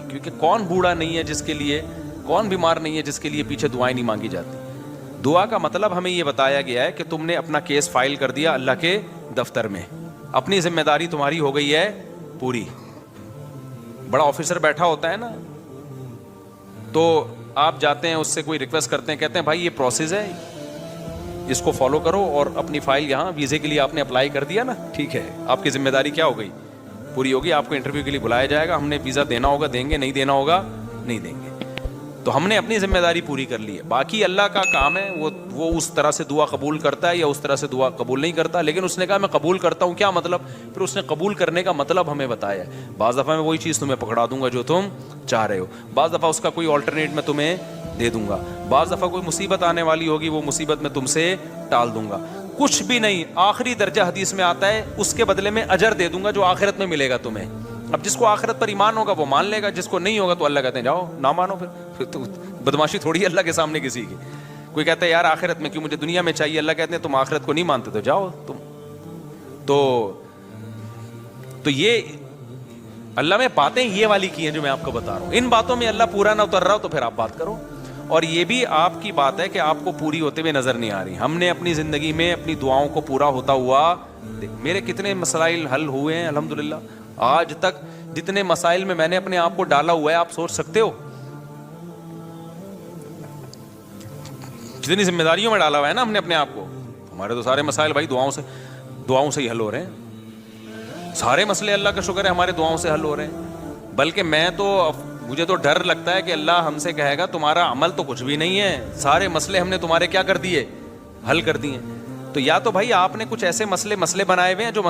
کیونکہ کون بوڑھا نہیں ہے جس کے لیے, کون بیمار نہیں ہے جس کے لیے پیچھے دعائیں نہیں مانگی جاتی. دعا کا مطلب ہمیں یہ بتایا گیا ہے کہ تم نے اپنا کیس فائل کر دیا اللہ کے دفتر میں, اپنی ذمہ داری تمہاری ہو گئی ہے پوری. بڑا آفیسر بیٹھا ہوتا ہے نا, تو آپ جاتے ہیں اس سے کوئی ریکویسٹ کرتے ہیں, کہتے ہیں بھائی یہ پروسیس ہے, اس کو فالو کرو, اور اپنی فائل یہاں ویزے کے لیے آپ نے اپلائی کر دیا نا, ٹھیک ہے, آپ کی ذمہ داری کیا ہو گئی, پوری ہوگی. آپ کو انٹرویو کے لیے بلایا جائے گا, ہم نے ویزا دینا ہوگا دیں گے, نہیں دینا ہوگا نہیں دیں گے. تو ہم نے اپنی ذمہ داری پوری کر لی ہے. باقی اللہ کا کام ہے, وہ اس طرح سے دعا قبول کرتا ہے یا اس طرح سے دعا قبول نہیں کرتا. لیکن اس نے کہا میں قبول کرتا ہوں, کیا مطلب, پھر اس نے قبول کرنے کا مطلب ہمیں بتایا ہے. بعض دفعہ میں وہی چیز تمہیں پکڑا دوں گا جو تم چاہ رہے ہو, بعض دفعہ اس کا کوئی آلٹرنیٹ میں تمہیں دے دوں گا, بعض دفعہ کوئی مصیبت آنے والی ہوگی وہ مصیبت میں تم سے ٹال دوں گا. کچھ بھی نہیں, آخری درجہ حدیث میں آتا ہے اس کے بدلے میں اجر دے دوں گا جو آخرت میں ملے گا تمہیں. اب جس کو آخرت پر ایمان ہوگا وہ مان لے گا, جس کو نہیں ہوگا تو اللہ کہتے ہیں جاؤ نہ مانو. پھر تو بدماشی تھوڑی ہے اللہ کے سامنے کسی کی. کوئی کہتا ہے یار آخرت میں کیوں, مجھے دنیا میں چاہیے, اللہ کہتے ہیں تم آخرت کو نہیں مانتے تو جاؤ تم. تو یہ اللہ میں باتیں یہ والی کی ہیں جو میں آپ کو بتا رہا ہوں. ان باتوں میں اللہ پورا نہ اتر رہا ہو تو پھر آپ بات کرو. اور یہ بھی آپ کی بات ہے کہ آپ کو پوری ہوتے ہوئے نظر نہیں آ رہی. ہم نے اپنی زندگی میں اپنی دعاؤں کو پورا ہوتا ہوا, میرے کتنے مسائل حل ہوئے ہیں الحمدللہ. آج تک جتنے مسائل میں نے اپنے آپ کو ڈالا ہوا ہے آپ سوچ سکتے ہو, جتنی ذمہ داریوں میں ڈالا ہوا ہے نا ہم نے اپنے آپ کو. ہمارے تو سارے مسائل بھائی دعاؤں سے ہی حل ہو رہے ہیں. سارے مسئلے اللہ کا شکر ہے ہمارے دعاؤں سے حل ہو رہے ہیں. بلکہ مجھے تو ڈر لگتا ہے کہ اللہ ہم سے کہے گا تمہارا عمل تو کچھ بھی نہیں ہے, سارے مسئلے ہم نے تمہارے کیا کر دیے, حل کر دیے. تو یا تو بھائی آپ نے کچھ ایسے مسئلے بنائے ہوئے ہیں جو